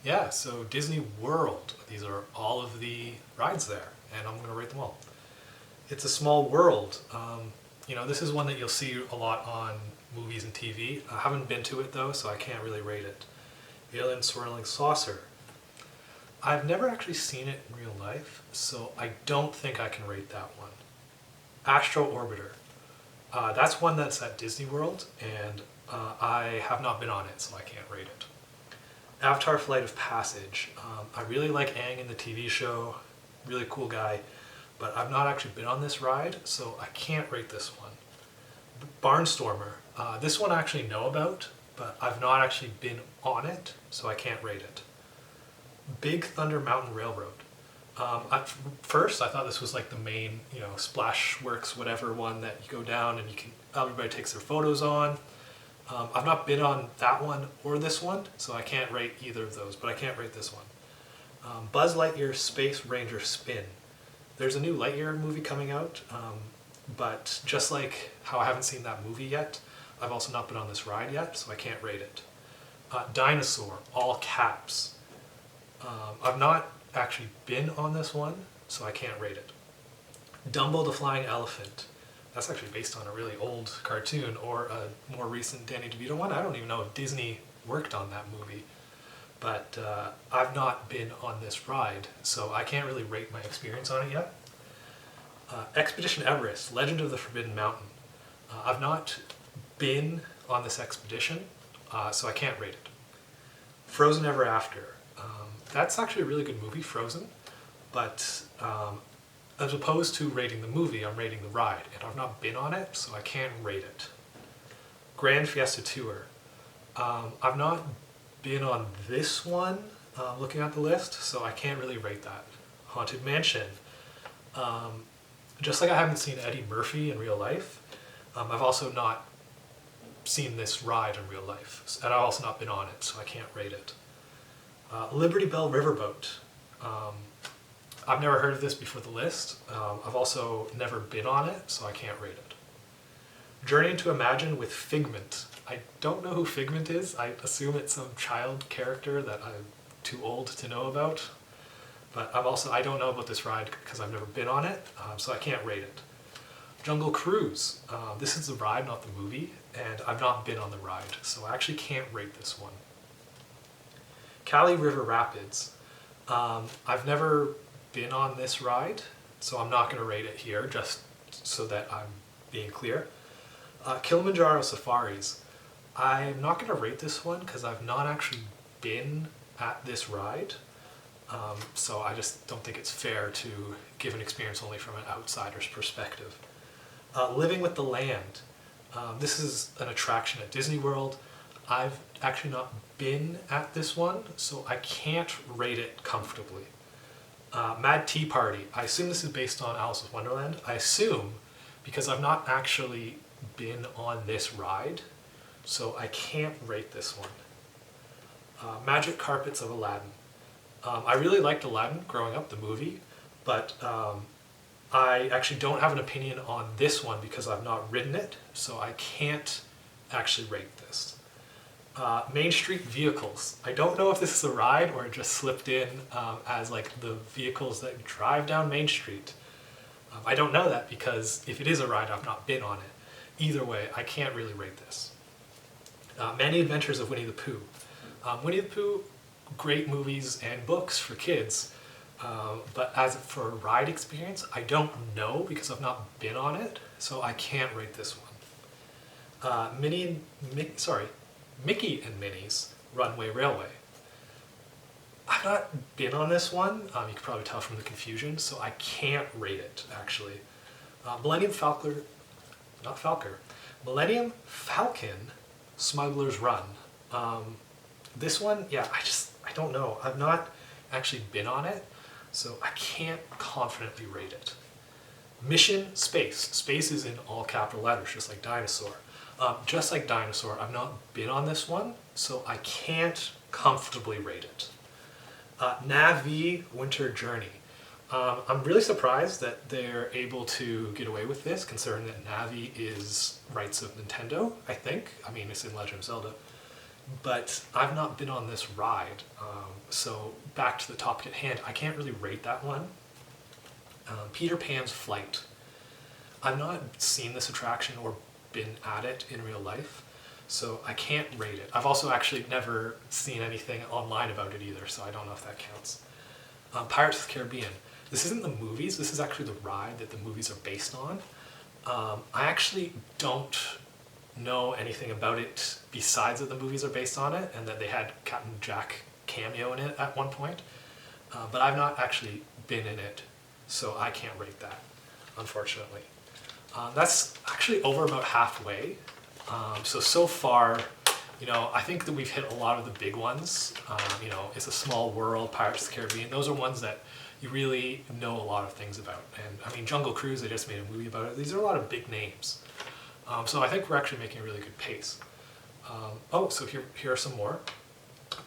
Yeah, so Disney World. These are all of the rides there, and I'm going to rate them all. It's a small world. This is one that you'll see a lot on movies and TV. I haven't been to it though, so I can't really rate it. Alien Swirling Saucer. I've never actually seen it in real life, so I don't think I can rate that one. Astro Orbiter. That's one that's at Disney World, and I have not been on it, so I can't rate it. Avatar Flight of Passage. I really like Aang in the TV show, really cool guy, but I've not actually been on this ride, so I can't rate this one. Barnstormer. This one I actually know about, but I've not actually been on it, so I can't rate it. Big Thunder Mountain Railroad. At first, I thought this was like the main, Splashworks, whatever one that you go down and everybody takes their photos on. I've not been on that one or this one, so I can't rate either of those, but I can't rate this one. Buzz Lightyear Space Ranger Spin. There's a new Lightyear movie coming out, but just like how I haven't seen that movie yet, I've also not been on this ride yet, so I can't rate it. Dinosaur, all caps. I've not actually been on this one, so I can't rate it. Dumbo the Flying Elephant. That's actually based on a really old cartoon or a more recent Danny DeVito one. I don't even know if Disney worked on that movie, but I've not been on this ride, so I can't really rate my experience on it yet. Expedition Everest, Legend of the Forbidden Mountain. I've not been on this expedition, so I can't rate it. Frozen Ever After. That's actually a really good movie, Frozen, but as opposed to rating the movie, I'm rating the ride, and I've not been on it, so I can't rate it. Grand Fiesta Tour. I've not been on this one, looking at the list, so I can't really rate that. Haunted Mansion. Just like I haven't seen Eddie Murphy in real life, I've also not seen this ride in real life, and I've also not been on it, so I can't rate it. Liberty Bell Riverboat. I've never heard of this before the list. I've also never been on it, so I can't rate it. Journey to Imagine with Figment. I don't know who Figment is. I assume it's some child character that I'm too old to know about. But I don't know about this ride because I've never been on it, so I can't rate it. Jungle Cruise. This is the ride, not the movie, and I've not been on the ride, so I actually can't rate this one. Cali River Rapids. I've never been on this ride, so I'm not going to rate it here, just so that I'm being clear. Kilimanjaro Safaris. I'm not going to rate this one because I've not actually been at this ride, so I just don't think it's fair to give an experience only from an outsider's perspective. Living with the Land. This is an attraction at Disney World. I've actually not been at this one, so I can't rate it comfortably. Mad Tea Party. I assume this is based on Alice's Wonderland. I assume, because I've not actually been on this ride, so I can't rate this one. Magic Carpets of Aladdin. I really liked Aladdin growing up, the movie, but I actually don't have an opinion on this one because I've not ridden it, so I can't actually rate this. Main Street Vehicles. I don't know if this is a ride or it just slipped in as like the vehicles that drive down Main Street. I don't know that because if it is a ride, I've not been on it. Either way, I can't really rate this. Many Adventures of Winnie the Pooh. Winnie the Pooh, great movies and books for kids, but as for a ride experience, I don't know because I've not been on it, so I can't rate this one. Mickey and Minnie's Runway Railway. I've not been on this one, you can probably tell from the confusion, so I can't rate it, actually. Millennium Falcon Smuggler's Run. This one, yeah, I don't know. I've not actually been on it, so I can't confidently rate it. Mission Space. Space is in all capital letters, just like Dinosaur. I've not been on this one, so I can't comfortably rate it. Navi Winter Journey. I'm really surprised that they're able to get away with this, considering that Navi is rights of Nintendo, I think. I mean, it's in Legend of Zelda. but I've not been on this ride. So back to the topic at hand, I can't really rate that one. Peter Pan's Flight. I've not seen this attraction or been at it in real life, so I can't rate it. I've also actually never seen anything online about it either, so I don't know if that counts. Pirates of the Caribbean. This isn't the movies, this is actually the ride that the movies are based on. I actually don't know anything about it besides that the movies are based on it and that they had Captain Jack cameo in it at one point. But I've not actually been in it, so I can't rate that, unfortunately. That's actually over about halfway. So far, I think that we've hit a lot of the big ones. It's a Small World, Pirates of the Caribbean. Those are ones that you really know a lot of things about. And I mean, Jungle Cruise, they just made a movie about it. These are a lot of big names. So I think we're actually making a really good pace. So here are some more.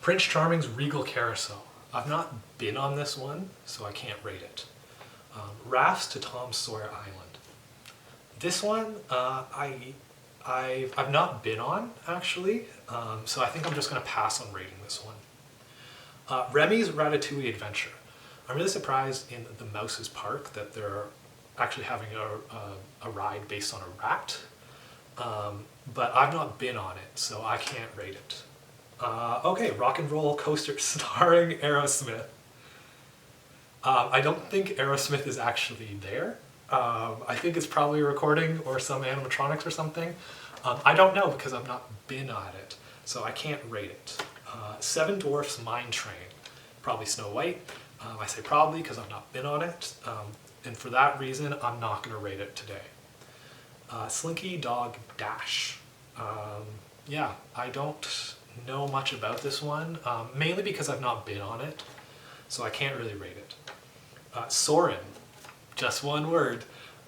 Prince Charming's Regal Carousel. I've not been on this one, so I can't rate it. Rafts to Tom Sawyer Island. This one, I've not been on, actually, so I think I'm just going to pass on rating this one. Remy's Ratatouille Adventure. I'm really surprised in the Mouse's Park that they're actually having a ride based on a rat, but I've not been on it, so I can't rate it. Okay, Rock and Roll Coaster starring Aerosmith. I don't think Aerosmith is actually there. I think it's probably a recording or some animatronics or something. I don't know because I've not been on it, so I can't rate it. Seven Dwarfs Mine Train, probably Snow White. I say probably because I've not been on it, and for that reason, I'm not going to rate it today. Slinky Dog Dash. Yeah, I don't know much about this one, mainly because I've not been on it, so I can't really rate it. Soarin', just one word.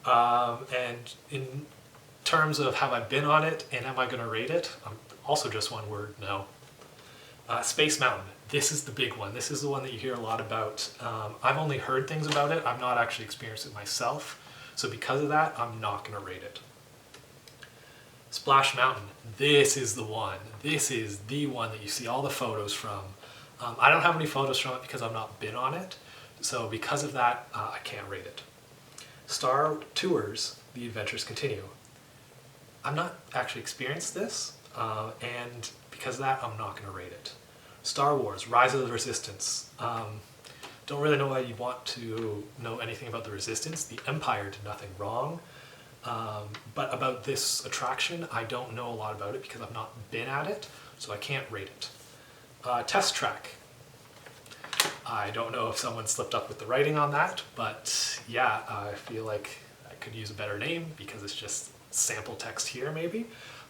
And in terms of have I been on it and am I going to rate it, also just one word, no. Space Mountain, this is the big one. This is the one that you hear a lot about. I've only heard things about it. I've not actually experienced it myself. So because of that, I'm not going to rate it. Splash Mountain, this is the one. This is the one that you see all the photos from. I don't have any photos from it because I've not been on it. So because of that, I can't rate it. Star Tours, The Adventures Continue. I've not actually experienced this, and because of that, I'm not going to rate it. Star Wars, Rise of the Resistance. Don't really know why you want to know anything about the Resistance. The Empire did nothing wrong. But about this attraction, I don't know a lot about it because I've not been at it, so I can't rate it. Test Track. I don't know if someone slipped up with the writing on that, but yeah, I feel like I could use a better name because it's just sample text here maybe.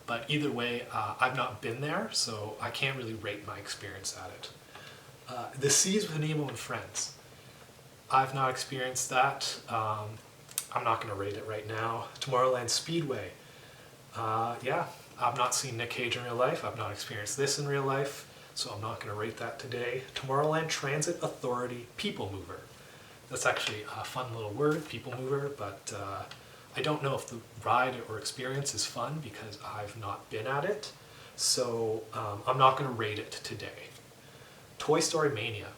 But either way, I've not been there, so I can't really rate my experience at it. The Seas with Nemo and Friends. I've not experienced that. I'm not going to rate it right now. Tomorrowland Speedway. Yeah, I've not seen Nick Cage in real life. I've not experienced this in real life, so I'm not going to rate that today. Tomorrowland Transit Authority People Mover. That's actually a fun little word, People Mover, but I don't know if the ride or experience is fun because I've not been at it, so I'm not going to rate it today. Toy Story Mania.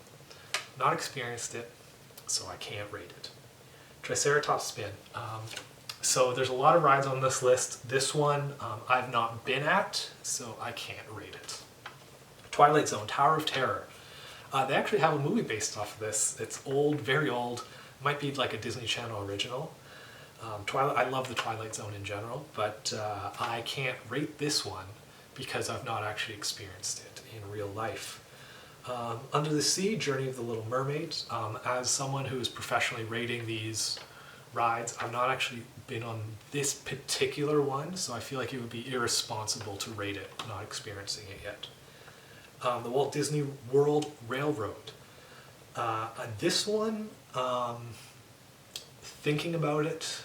Not experienced it, so I can't rate it. Triceratops Spin. So there's a lot of rides on this list. This one I've not been at, so I can't rate it. Twilight Zone, Tower of Terror. They actually have a movie based off of this. It's old, very old. Might be like a Disney Channel original. I love the Twilight Zone in general, but I can't rate this one because I've not actually experienced it in real life. Under the Sea, Journey of the Little Mermaid. As someone who is professionally rating these rides, I've not actually been on this particular one, so I feel like it would be irresponsible to rate it, not experiencing it yet. The Walt Disney World Railroad. This one, thinking about it,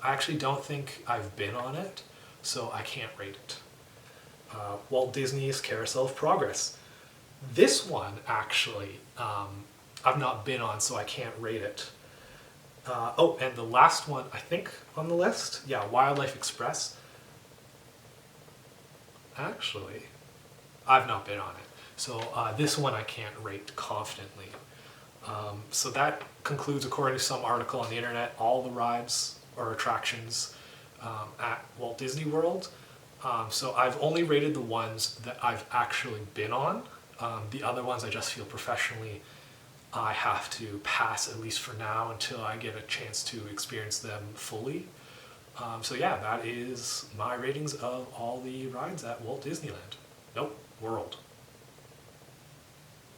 I actually don't think I've been on it, so I can't rate it. Walt Disney's Carousel of Progress. This one, actually, I've not been on, so I can't rate it. And the last one, I think, on the list, yeah, Wildlife Express. Actually, I've not been on it. So this one I can't rate confidently. So that concludes, according to some article on the internet, all the rides or attractions at Walt Disney World. So I've only rated the ones that I've actually been on. The other ones I just feel professionally I have to pass, at least for now, until I get a chance to experience them fully. So yeah, that is my ratings of all the rides at Walt Disneyland. Nope, World.